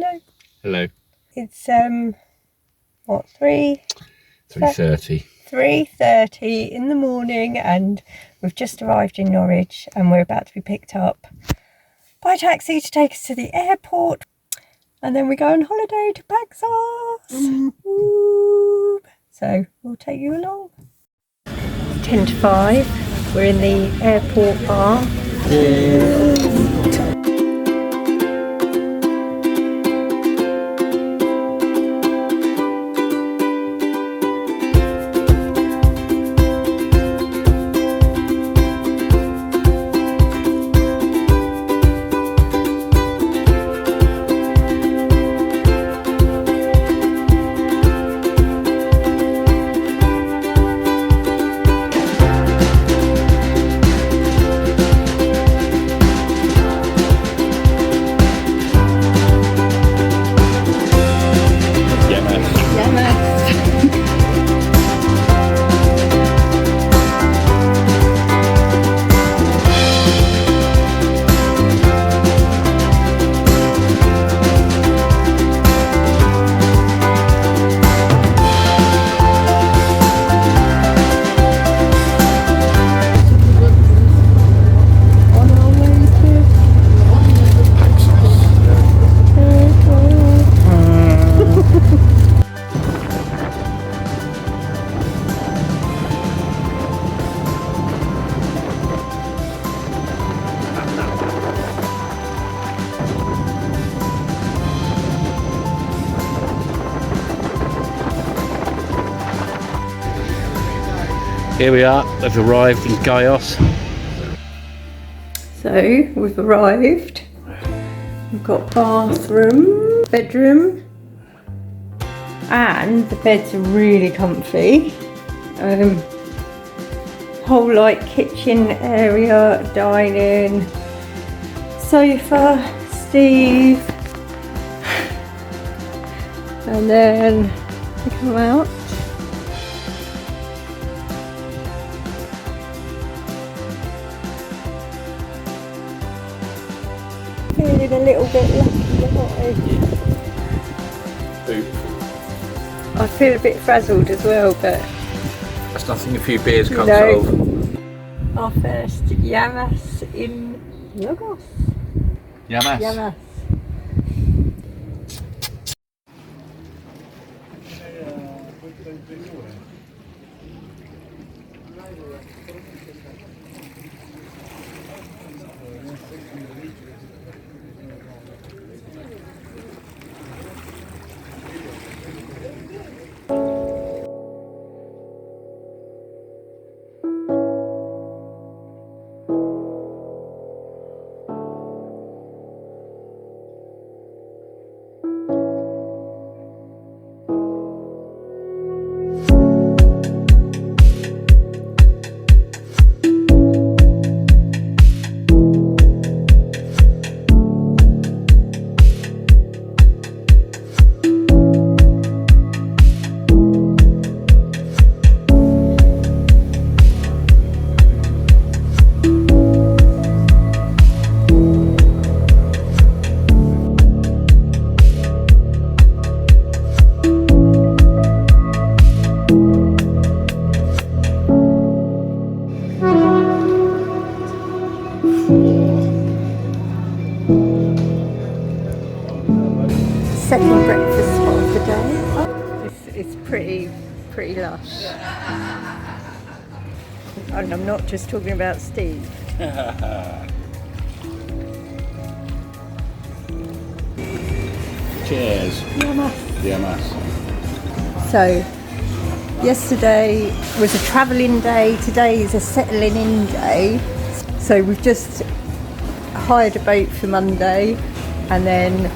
hello. Hello. It's what, 3:30. 3:30 in the morning, and we've just arrived in Norwich, and we're about to be picked up by taxi to take us to the airport, and then we go on holiday to Paxos. So we'll take you along. 10 to 5. We're in the airport bar. Here we are, we've arrived in Gaios. So we've arrived. We've got bathroom, bedroom, and the beds are really comfy. Whole like kitchen area, dining, sofa, Steve, and then we come out. Feeling a little bit lucky, I feel a bit frazzled as well, but That's nothing a few beers can't solve. Our first Yamas in Loggos. Yamas. Second breakfast spot of the day. It's pretty lush. And I'm not just talking about Steve. Cheers. Yamas. So, yesterday was a travelling day, today is a settling in day. So we've just hired a boat for Monday, and then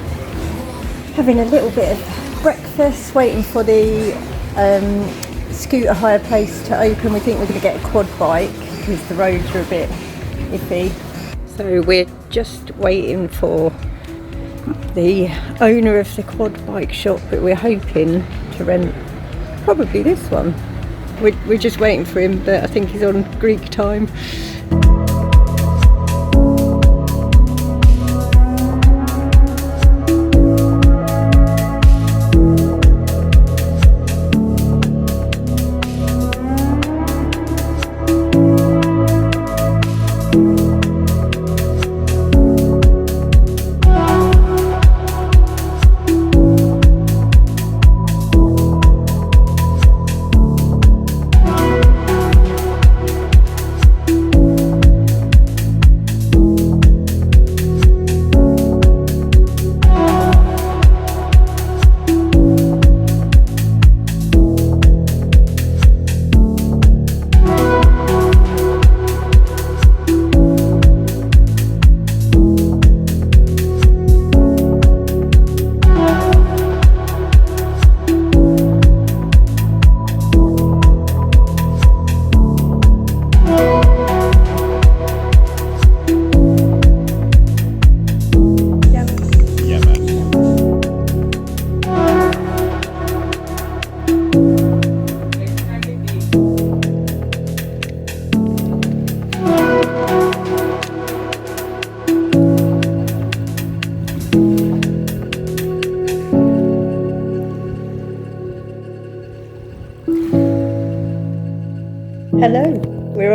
having a little bit of breakfast, waiting for the scooter hire place to open. We think we're going to get a quad bike because the roads are a bit iffy. So we're just waiting for the owner of the quad bike shop, but we're hoping to rent probably this one. We're just waiting for him, but I think he's on Greek time.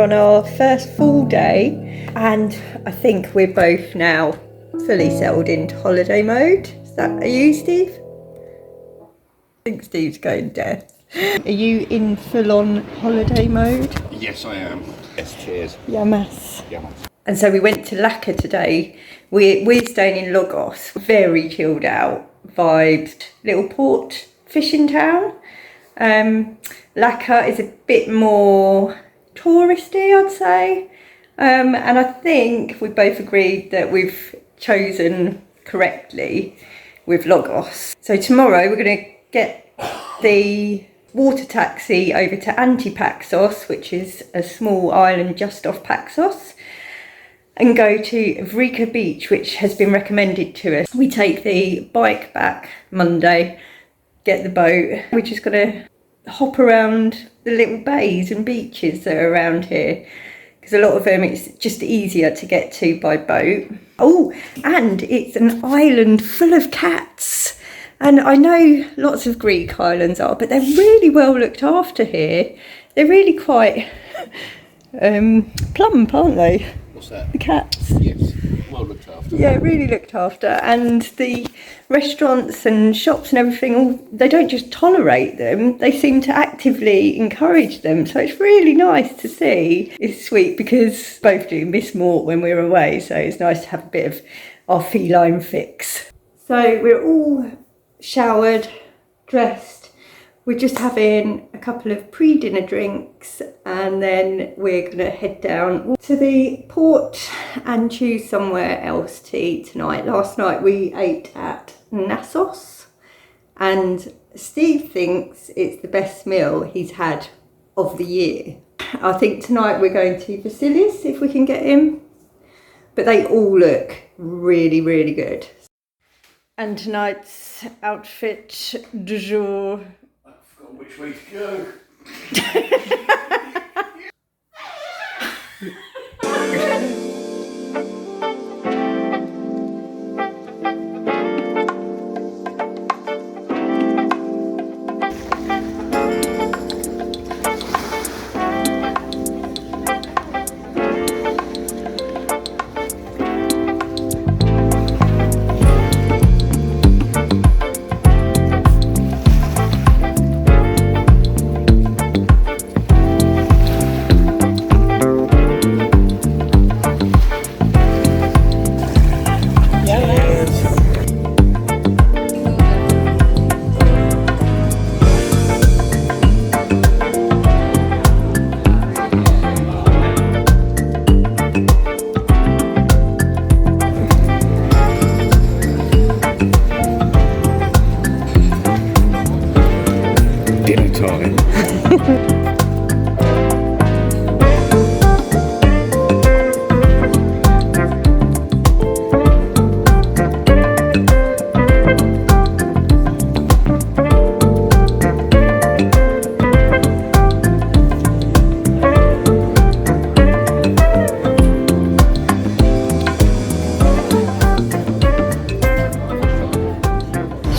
we're on our first full day, and I think we're both now fully settled into holiday mode. Are you, Steve? I think Steve's going deaf. Are you in full-on holiday mode? Yes, I am. Yes, cheers. Yamas. Yamas. And so we went to Lakka today. We're staying in Loggos. Very chilled out vibes. Little port fishing town. Lakka is a bit more touristy, I'd say. And I think we both agreed that we've chosen correctly with Loggos. So tomorrow we're going to get the water taxi over to Antipaxos, which is a small island just off Paxos, and go to Levrechio beach, which has been recommended to us. We take the bike back Monday, get the boat. We're just going to hop around the little bays and beaches that are around here, because a lot of them it's just easier to get to by boat. Oh, and it's an island full of cats. And I know lots of Greek islands are, but they're really well looked after here. They're really quite plump, aren't they? What's that? The cats. Yes, well looked after. Yeah, really looked after. And the restaurants and shops and everything, they don't just tolerate them, they seem to actively encourage them. So it's really nice to see. It's sweet because both do miss Mort when we're away, so it's nice to have a bit of our feline fix. So we're all showered, dressed. We're just having a couple of pre-dinner drinks, and then we're gonna head down to the port and choose somewhere else to eat tonight. Last night we ate at Naxos, and Steve thinks it's the best meal he's had of the year. I think tonight we're going to Vasilis if we can get him, but they all look really, really good. And tonight's outfit du jour. I forgot which way to go.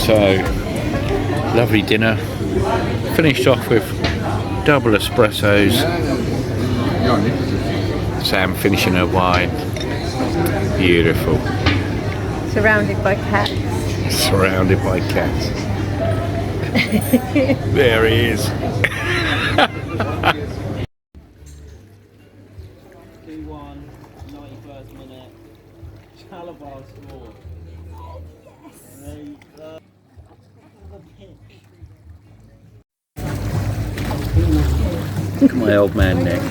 So, lovely dinner. Finished off with double espressos. Sam finishing her wine. Beautiful. Surrounded by cats. Surrounded by cats. There he is. Look at my old man neck.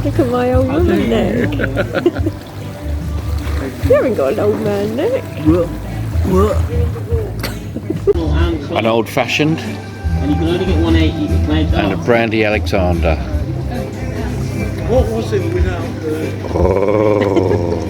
Look at my old woman neck. You haven't got an old man neck. An old fashioned. And you can only get 180. And a brandy Alexander. What was it without the... Oh.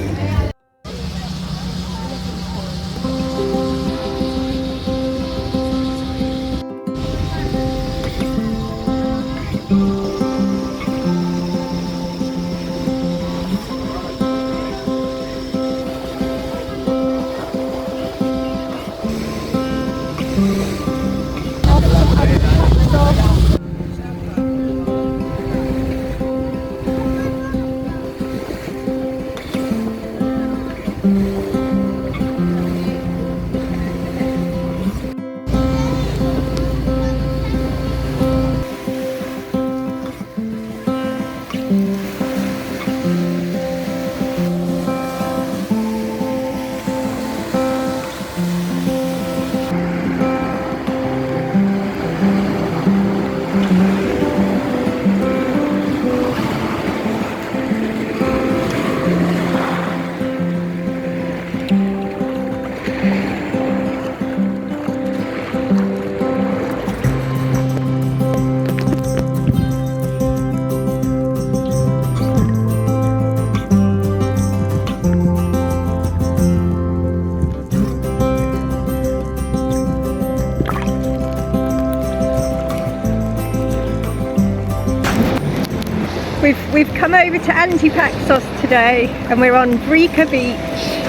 We've come over to Antipaxos today and we're on Greek Beach.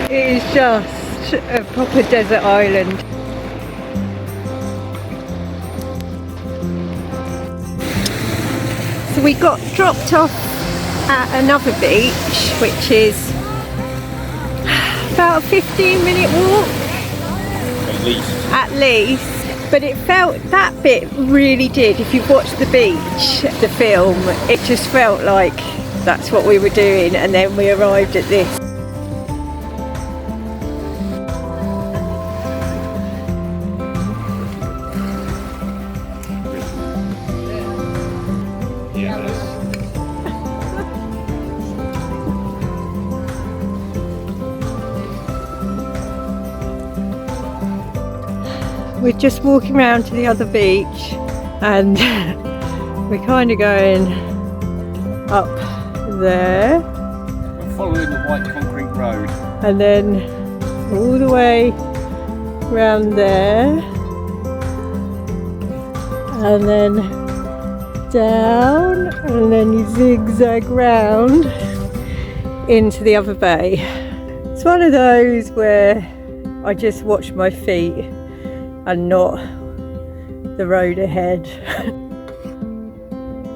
It is just a proper desert island. So we got dropped off at another beach, which is about a 15-minute walk. At least. But it felt, that bit really did, if you've watched the beach, the film, it just felt like that's what we were doing, and then we arrived at this. We're just walking around to the other beach and we're kind of going up there. We're following the white concrete road. And then all the way round there. And then down. And then you zigzag round into the other bay. It's one of those where I just watch my feet and not the road ahead.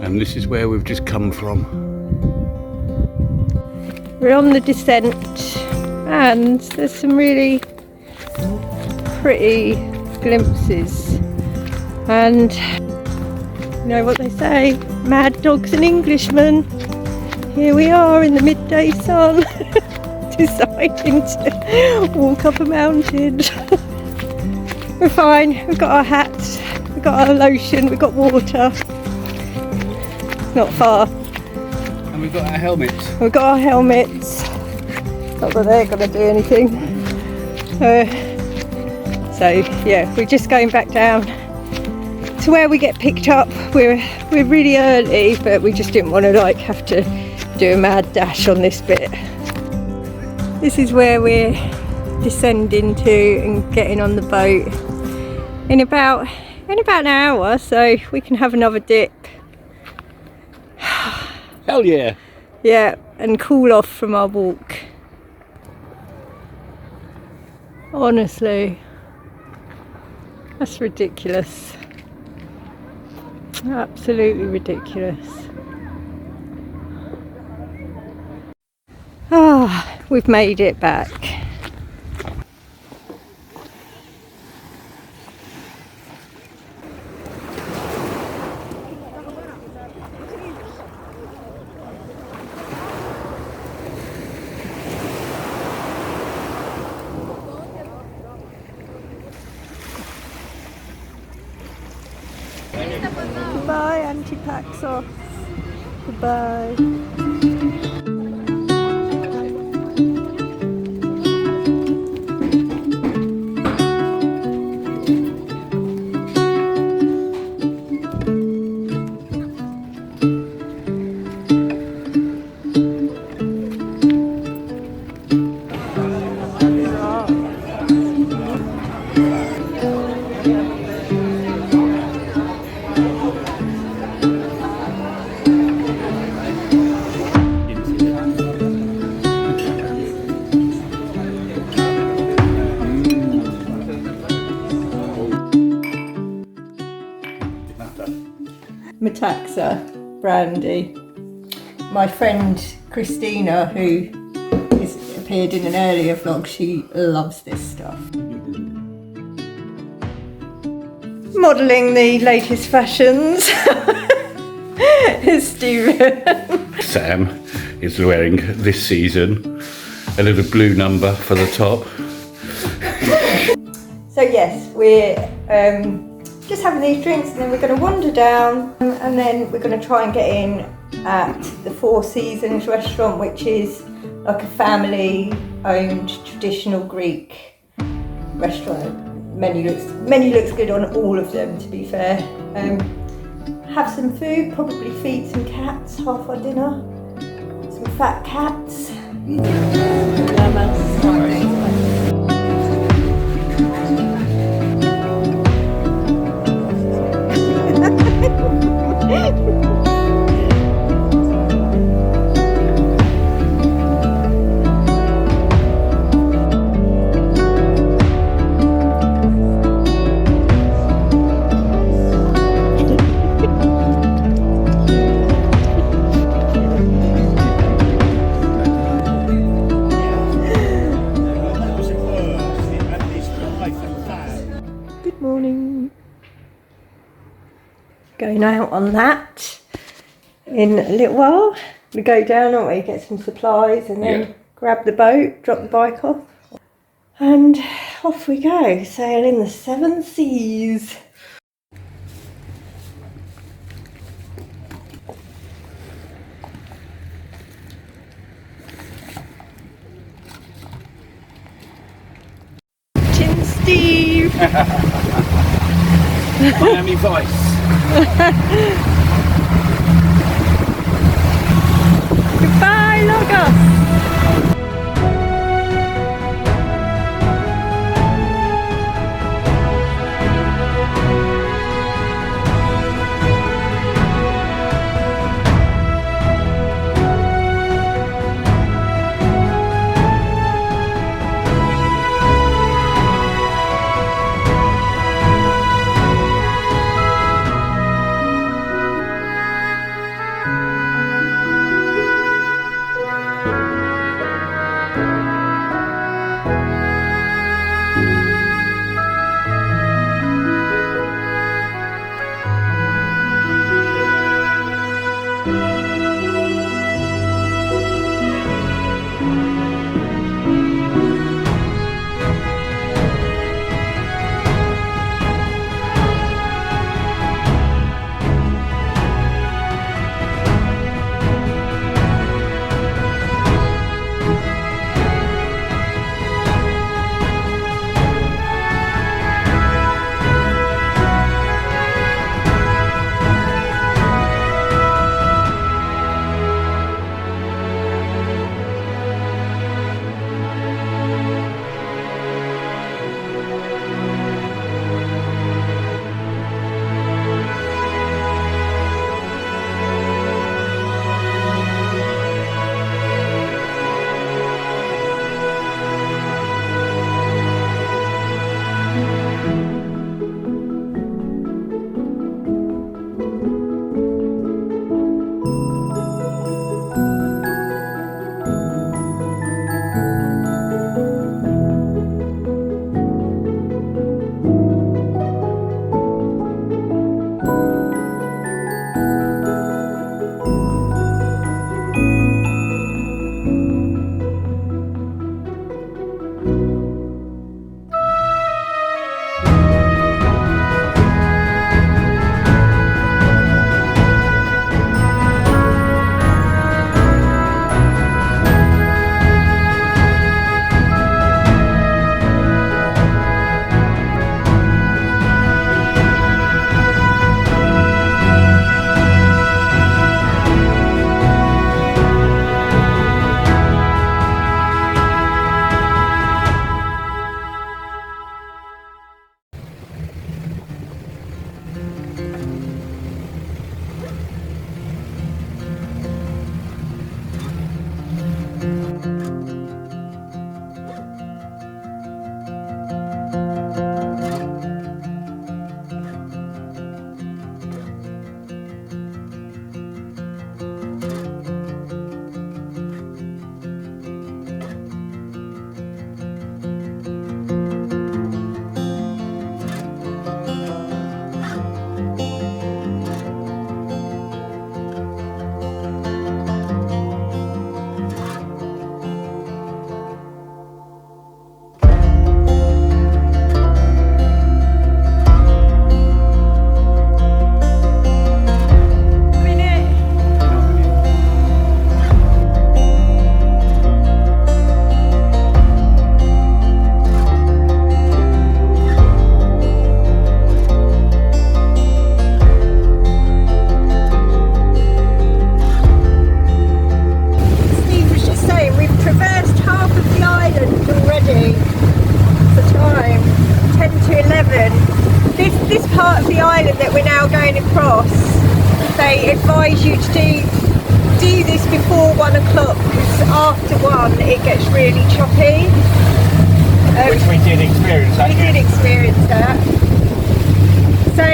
And this is where we've just come from. We're on the descent and there's some really pretty glimpses, and you know what they say, mad dogs and Englishmen. Here we are in the midday sun deciding to walk up a mountain. We're fine, we've got our hats, we've got our lotion, we've got water. It's not far. And we've got our helmets. We've got our helmets. Not that they're going to do anything. So yeah, we're just going back down to where we get picked up. We're really early, but we just didn't want to like have to do a mad dash on this bit. This is where we're descending to and getting on the boat in about an hour, so we can have another dip. Hell yeah! Yeah, and cool off from our walk. Honestly, that's ridiculous. Absolutely ridiculous. Ah, we've made it back. Goodbye, Antipaxos. Goodbye. Metaxa brandy. My friend Christina, who has appeared in an earlier vlog, she loves this stuff. Modelling the latest fashions is Stephen. Sam is wearing this season a little blue number for the top. So yes, we're just having these drinks and then we're going to wander down and then we're going to try and get in at the Four Seasons restaurant, which is like a family owned traditional Greek restaurant. Menu looks good on all of them, to be fair. Have some food, probably feed some cats, half our dinner. Some fat cats. Morning. Going out on that in a little while. We go down, aren't we? Get some supplies and then grab the boat, drop the bike off. And off we go, sailing the seven seas. Chin Steve! Miami Vice. Goodbye, Loggos! they advise you to do this before 1 o'clock, because after 1 it gets really choppy. Which we did experience that. We did experience that. So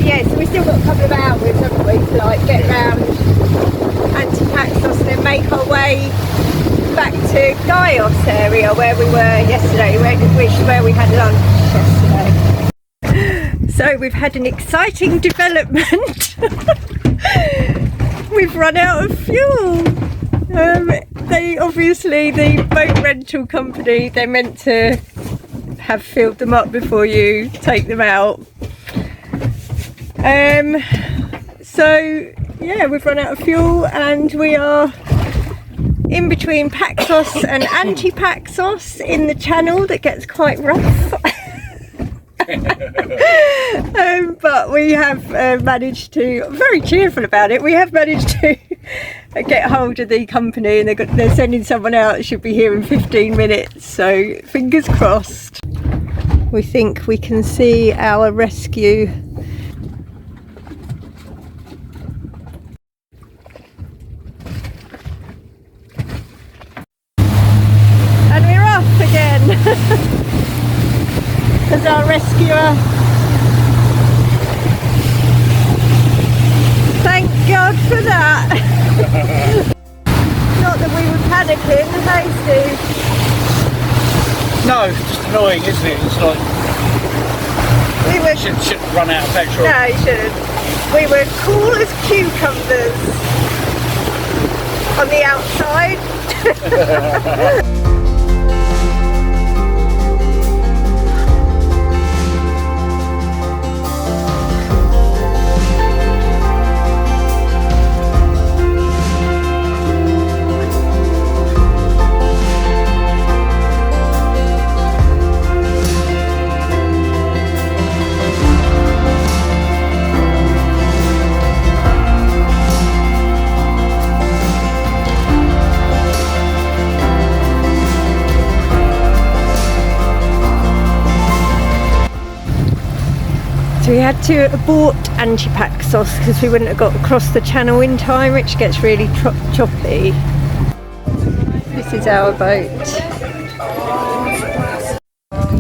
yeah, so we've still got a couple of hours, haven't we, to like get around Antipaxos and then make our way back to Gaios area where we were yesterday, where we had lunch. Paxos today. So we've had an exciting development. We've run out of fuel. The boat rental company, they're meant to have filled them up before you take them out. So yeah, we've run out of fuel and we are in between Paxos and Antipaxos in the channel that gets quite rough. But we have managed to, I'm very cheerful about it, we have managed to get hold of the company and they're sending someone out. It should be here in 15 minutes, so fingers crossed. We think we can see our rescue. And we're off again. As our rescuer. Thank God for that. Not that we were panicking, hey Steve? No, it's just annoying, isn't it? It's like shouldn't run out of petrol. No, you shouldn't. We were cool as cucumbers on the outside. So we had to abort Antipaxos because we wouldn't have got across the channel in time, which gets really choppy. This is our boat.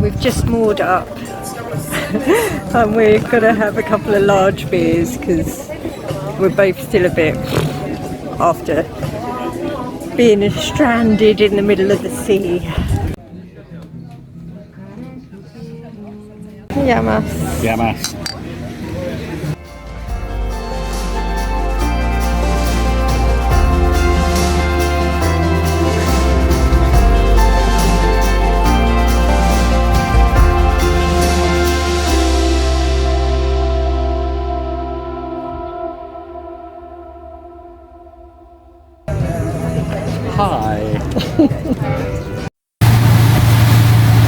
We've just moored up and we're going to have a couple of large beers because we're both still a bit after being stranded in the middle of the sea. Yamas. Yamas. Hi.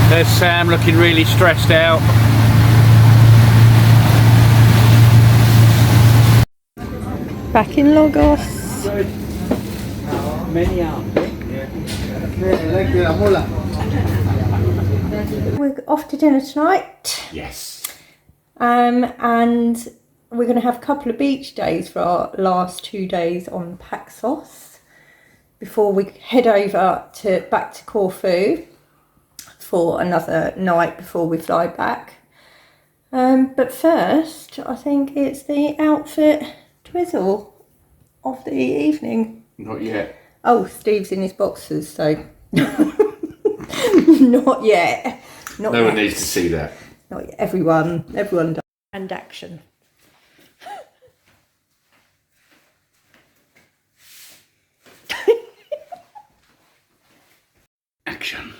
There's Sam looking really stressed out. Back in Loggos. We're off to dinner tonight. Yes. And we're going to have a couple of beach days for our last 2 days on Paxos before we head over back to Corfu for another night before we fly back. But first, I think it's the outfit twizzle of the evening. Not yet. Oh, Steve's in his boxers, so not yet. Not No one yet. needs to see that. Not yet. Everyone does. And action. Action.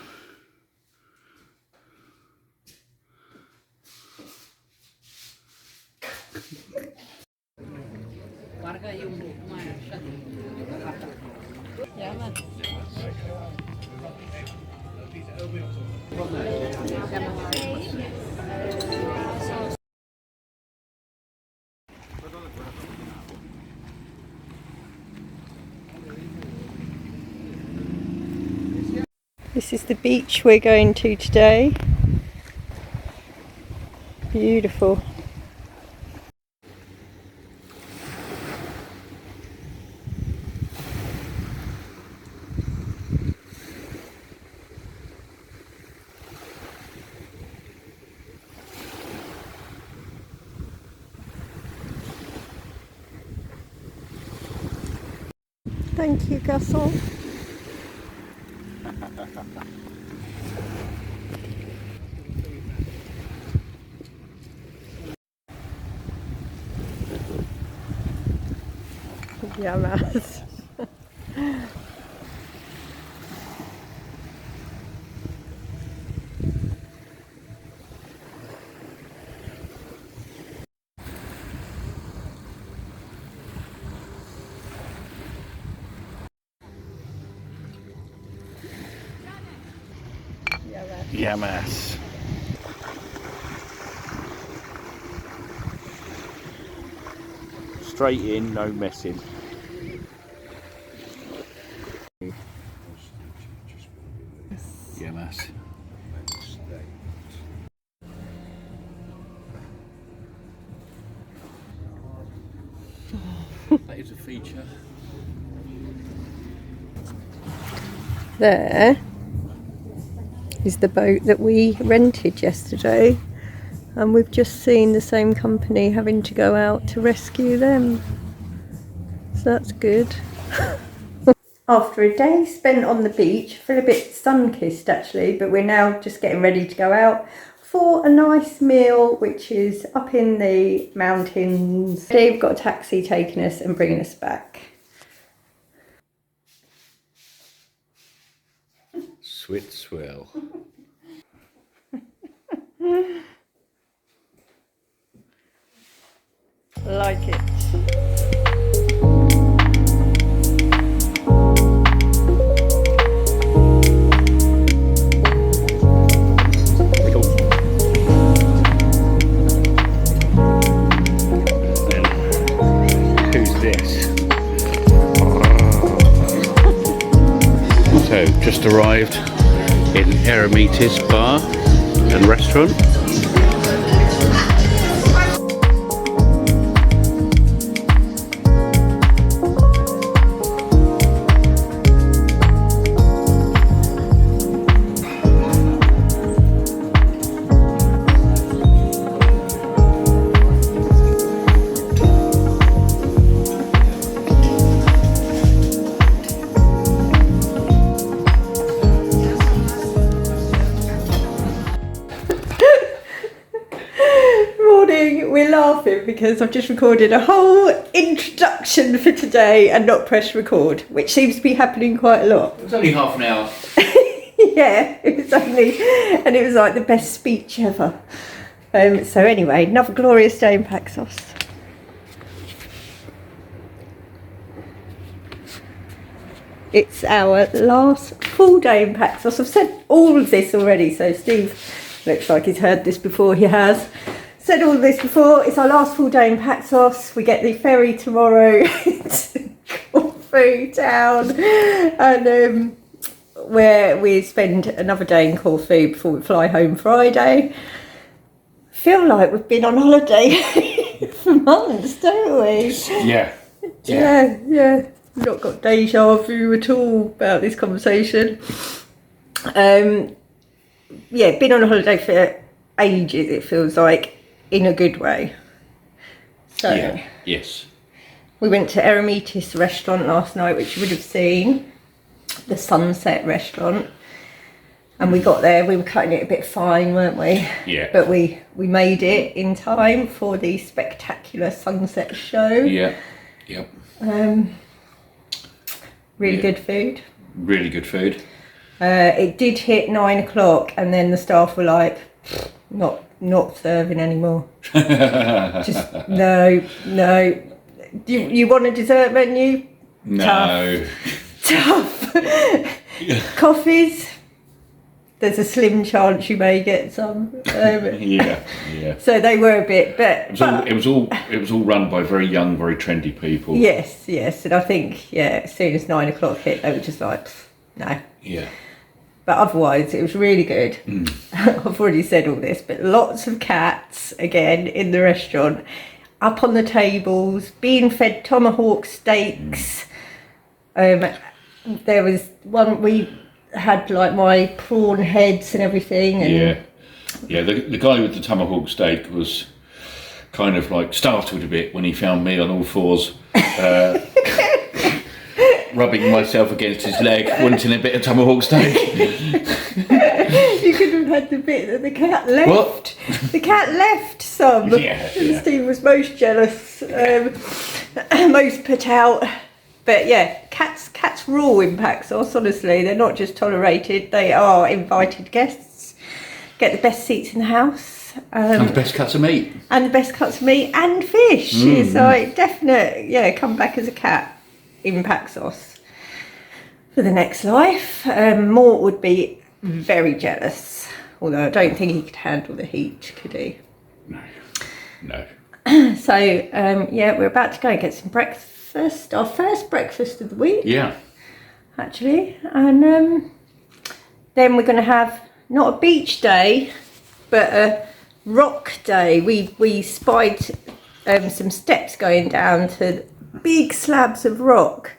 This is the beach we're going to today. Beautiful. Thank you, Gasol. Llamas. Llamas. Straight in, no messing. Llamas. That is a feature. There is the boat that we rented yesterday, and we've just seen the same company having to go out to rescue them, so that's good. After a day spent on the beach, I feel a bit sun-kissed actually, but we're now just getting ready to go out for a nice meal, which is up in the mountains. Today we've got a taxi taking us and bringing us back. Sweet swell. Like it. So, just arrived in Eremitis Bar and Restaurant. We're laughing because I've just recorded a whole introduction for today and not pressed record, which seems to be happening quite a lot. It was only half an hour. Yeah, it was only, and it was like the best speech ever. So anyway, another glorious day in Paxos. It's our last full day in Paxos. I've said all of this already, so Steve looks like he's heard this before. He has. Said all of this before. It's our last full day in Paxos. We get the ferry tomorrow to Corfu town, and where we spend another day in Corfu before we fly home Friday. Feel like we've been on holiday for months, don't we? Yeah. Not got deja vu at all about this conversation. Been on a holiday for ages, it feels like, in a good way. So yeah. Yes. We went to Eremitis restaurant last night, which you would have seen, the Sunset restaurant. And we got there, we were cutting it a bit fine, weren't we? Yeah. But we made it in time for the spectacular sunset show. Yeah. Yep. Really good food. Really good food. It did hit 9 o'clock and then the staff were like, not serving anymore. Just no. You want a dessert menu? No. Tough. Coffees? There's a slim chance you may get some. Yeah. So they were a bit, but it was all run by very young, very trendy people. Yes, and I think as soon as 9 o'clock hit, they were just like, no. Yeah. But otherwise, it was really good. I've already said all this, but lots of cats again in the restaurant, up on the tables, being fed tomahawk steaks. There was one we had like my prawn heads and everything. And the guy with the tomahawk steak was kind of like startled a bit when he found me on all fours. Rubbing myself against his leg, wanting a bit of tomahawk steak. You could have had the bit that the cat left. What? The cat left some. Yeah. Steve was most jealous, most put out. But yeah, cats rule in Paxos, honestly. They're not just tolerated, they are invited guests. Get the best seats in the house. And the best cuts of meat. And the best cuts of meat and fish. Mm. So definite, yeah, come back as a cat in Paxos for the next life. Mort would be very jealous, although I don't think he could handle the heat, could he? No. So yeah, we're about to go and get some breakfast, our first breakfast of the week. Yeah. Actually, and then we're going to have not a beach day, but a rock day. We spied some steps going down to big slabs of rock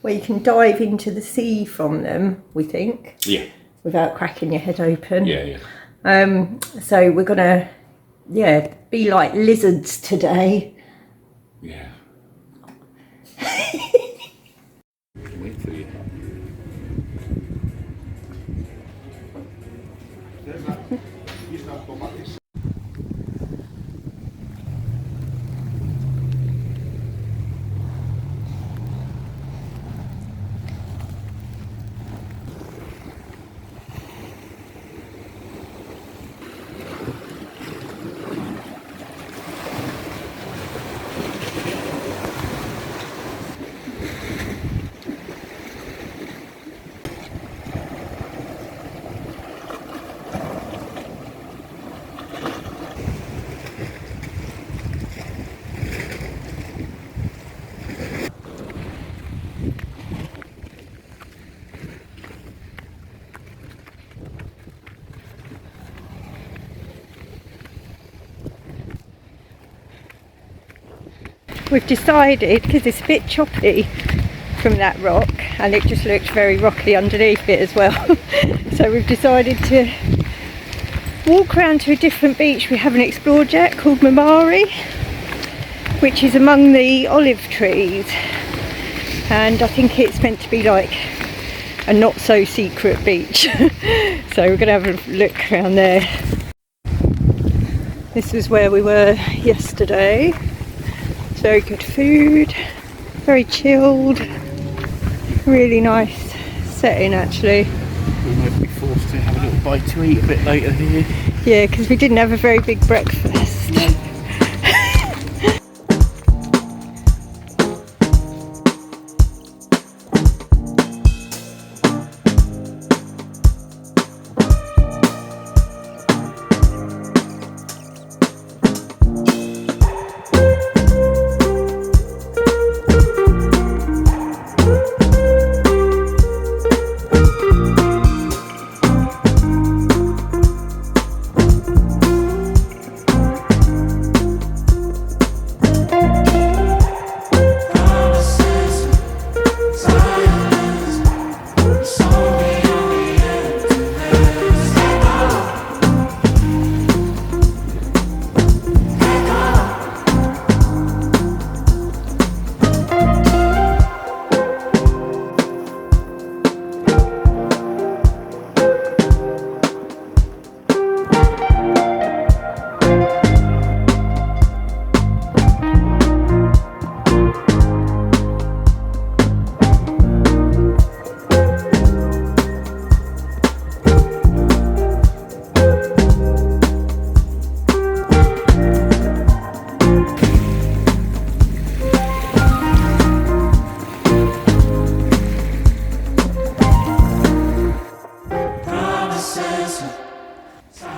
where you can dive into the sea from them, we think. Yeah. Without cracking your head open. Yeah. So we're gonna, be like lizards today. Yeah. Wait for you. We've decided, because it's a bit choppy from that rock and it just looks very rocky underneath it as well, so we've decided to walk around to a different beach we haven't explored yet, called Mirmara, which is among the olive trees, and I think it's meant to be like a not so secret beach. So we're going to have a look around there. This is where we were yesterday. Very good food, very chilled, really nice setting actually. We might be forced to have a little bite to eat a bit later here. Yeah, because we didn't have a very big breakfast.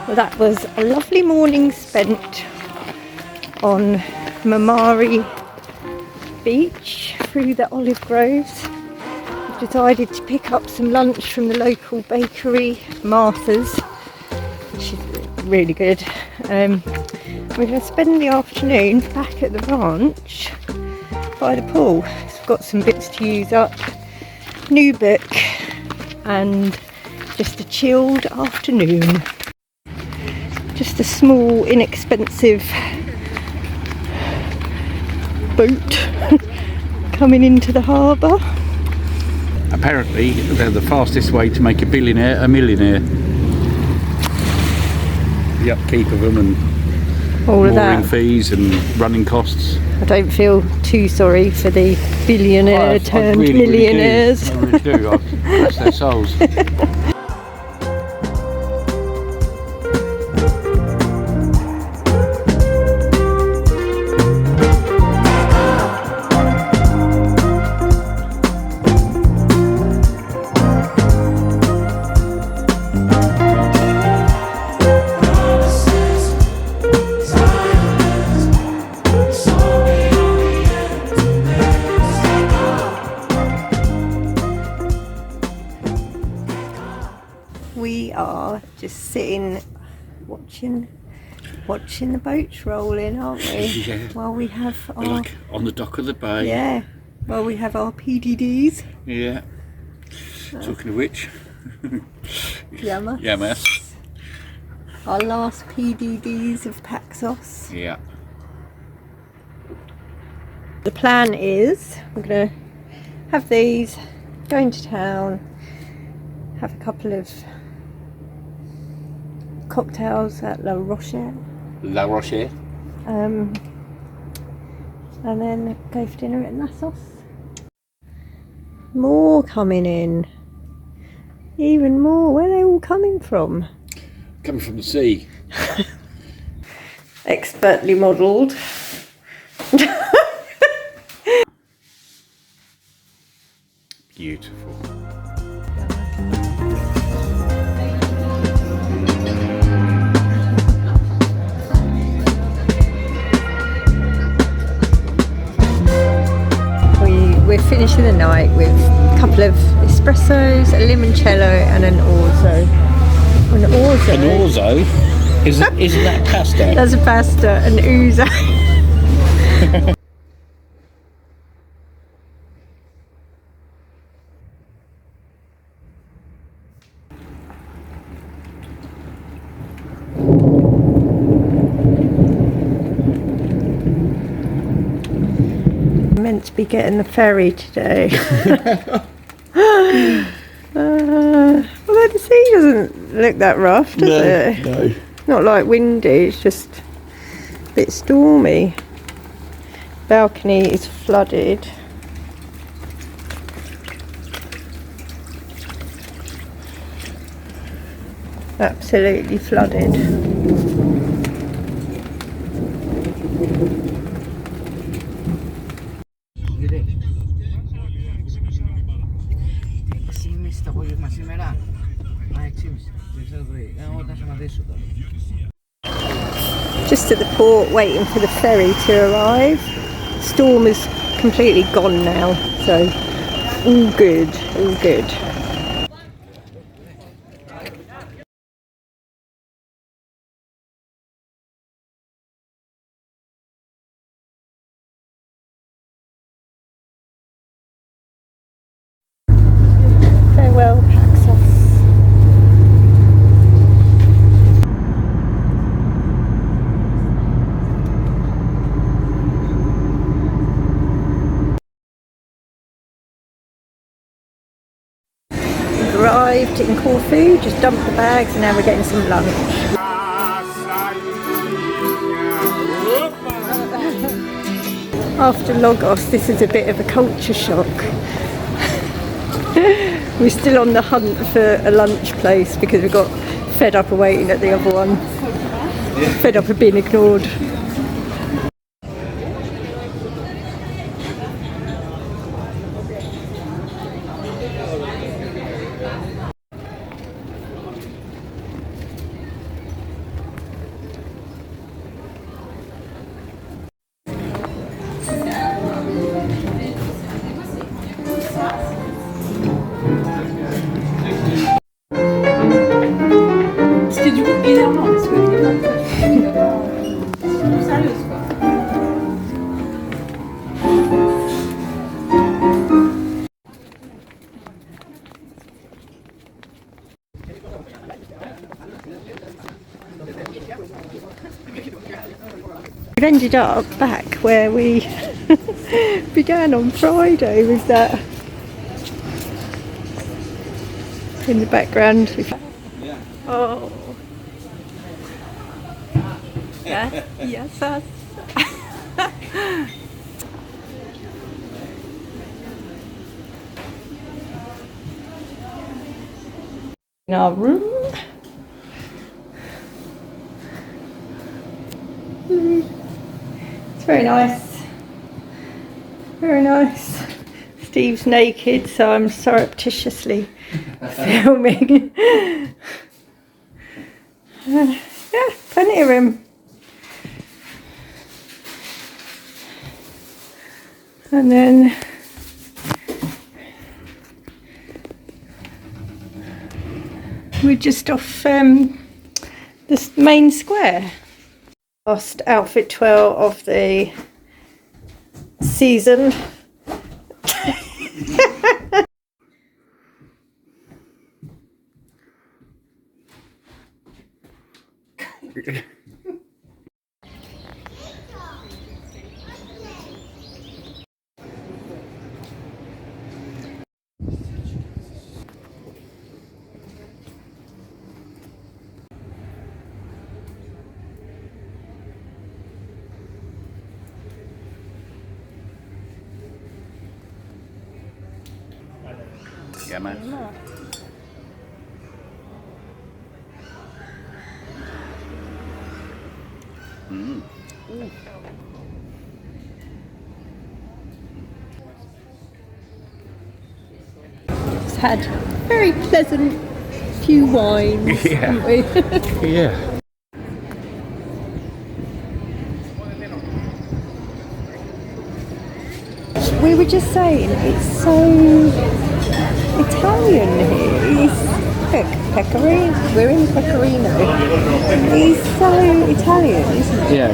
Well, that was a lovely morning spent on Mirmara beach through the olive groves. We've decided to pick up some lunch from the local bakery, Martha's, which is really good. We're going to spend the afternoon back at the ranch by the pool. So we've got some bits to use up, new book, and just a chilled afternoon. Just a small, inexpensive boat coming into the harbour. Apparently they're the fastest way to make a billionaire a millionaire. The upkeep of them and all of mooring that. fees and running costs. I don't feel too sorry for the billionaire turned millionaires. I really do. I bless their souls. We are just sitting watching the boats rolling, aren't we? Yeah. While we have We're our like on the dock of the bay. yeah, while we have our PDDs. Yeah. Talking of which, Yamas. Our last PDDs of Paxos. yeah. The plan is we're gonna have these, go into town, have a couple of cocktails at Levrechio, and then go for dinner at Paxos. More coming in, even more. Where are they all coming from? Coming from the sea. Expertly modelled. Beautiful. We're finishing the night with a couple of espressos, a limoncello and an orzo. An orzo? An orzo? Isn't that pasta? That's a pasta, an ouzo. Meant to be getting the ferry today. Although the sea doesn't look that rough, does it? No. Not like windy, it's just a bit stormy. Balcony is flooded. Absolutely flooded. Just at the port waiting for the ferry to arrive. Storm is completely gone now, so all good, all good. Farewell, Paxos. Arrived in Corfu, just dumped the bags and now we're getting some lunch. After Loggos, this is a bit of a culture shock. We're still on the hunt for a lunch place because we got fed up of waiting at the other one. Fed up of being ignored. C'était du coup énervant parce que sérieuse quoi. We've ended up back where we began on Friday with that in the background. Oh. Yes, us. In our room. It's very nice. Very nice. Steve's naked, so I'm surreptitiously filming. Yeah, plenty of room. And then we're just off this main square. Last outfit twirl of the season. Yeah, man. It's had very pleasant few wines, haven't we? Yeah. We were just saying, it's so Italian here. Look, Pecorino. We're in Pecorino. It's so Italian, isn't it? Yeah.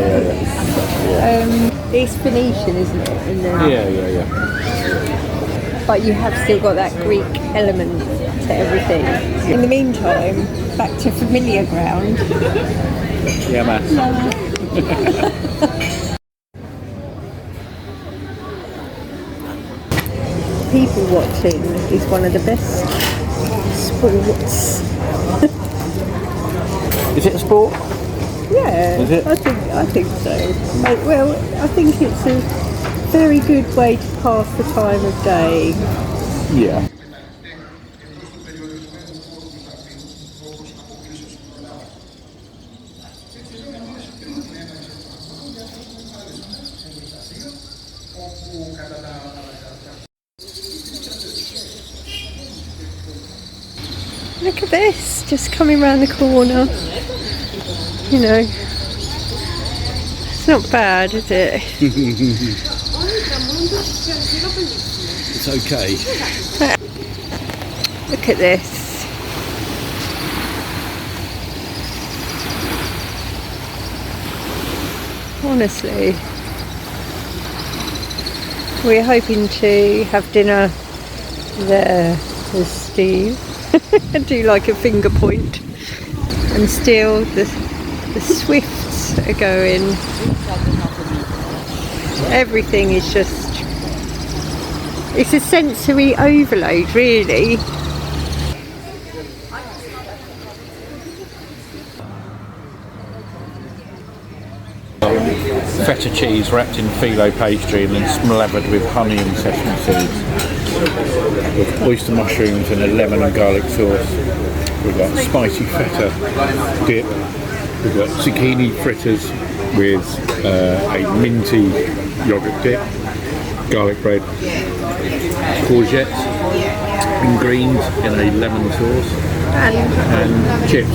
It's Phoenician, isn't it? In the, Yeah. But you have still got that Greek element to everything. In the meantime, back to familiar ground. Yeah, man. People watching is one of the best sports. Is it a sport? Yeah, Is it? I think so. Well, I think it's a very good way to pass the time of day. Yeah. Look at this, just coming round the corner. You know, it's not bad, is it? It's okay. Look at this. Honestly, we're hoping to have dinner there with Steve. Do like a finger point, and still the swifts are going. Everything is just, it's a sensory overload, really. Feta cheese wrapped in phyllo pastry and then slathered with honey and sesame seeds. With oyster mushrooms and a lemon and garlic sauce. We've got spicy feta dip. We've got zucchini fritters with a minty yogurt dip, garlic bread, courgettes and greens in a lemon sauce, and chips.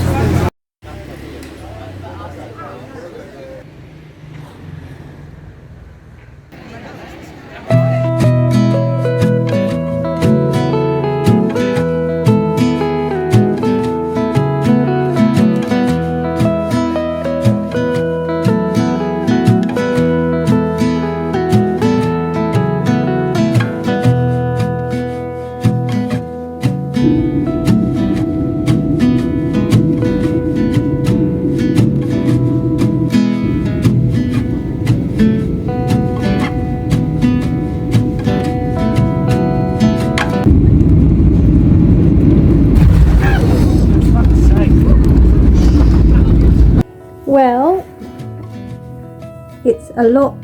it's a lot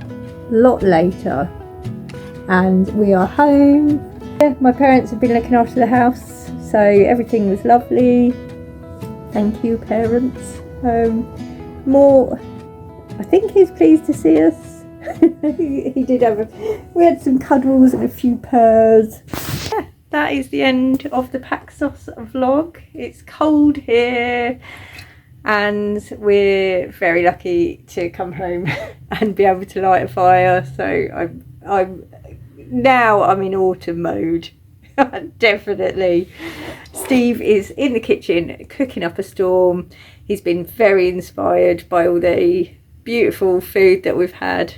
later and we are home. Yeah, my parents have been looking after the house, so everything was lovely. Thank you, parents. I think he's pleased to see us. he did we had some cuddles and a few purrs. Yeah, that is the end of the Paxos vlog. It's cold here and we're very lucky to come home and be able to light a fire. So I'm in autumn mode. Definitely. Steve is in the kitchen cooking up a storm. He's been very inspired by all the beautiful food that we've had,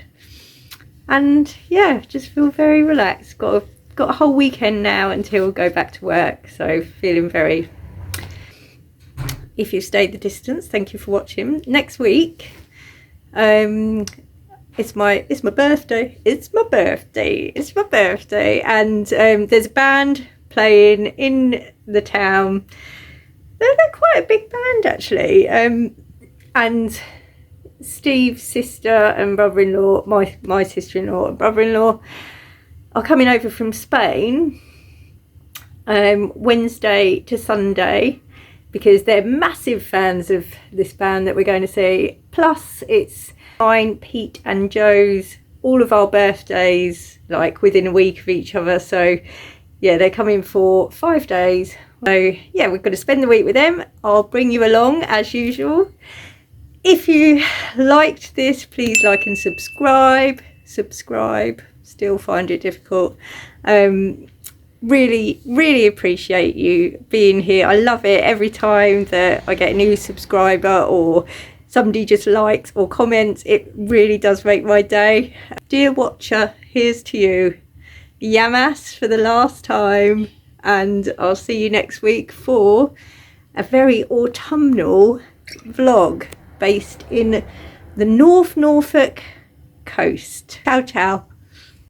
and yeah, just feel very relaxed. Got a whole weekend now until we go back to work, so feeling very. If you stayed the distance, thank you for watching. Next week, it's my birthday. It's my birthday, and there's a band playing in the town. They're quite a big band actually, and Steve's sister and brother-in-law, my sister-in-law and brother-in-law, are coming over from Spain Wednesday to Sunday, because they're massive fans of this band that we're going to see. Plus it's mine, Pete and Joe's, all of our birthdays like within a week of each other, so yeah, they're coming for 5 days. So yeah, we're going to spend the week with them. I'll bring you along as usual. If you liked this, please like and subscribe. Still find it difficult. Really appreciate you being here. I love it every time that I get a new subscriber or somebody just likes or comments. It really does make my day. Dear watcher, here's to you. Yamas for the last time, and I'll see you next week for a very autumnal vlog based in the North Norfolk coast. Ciao ciao.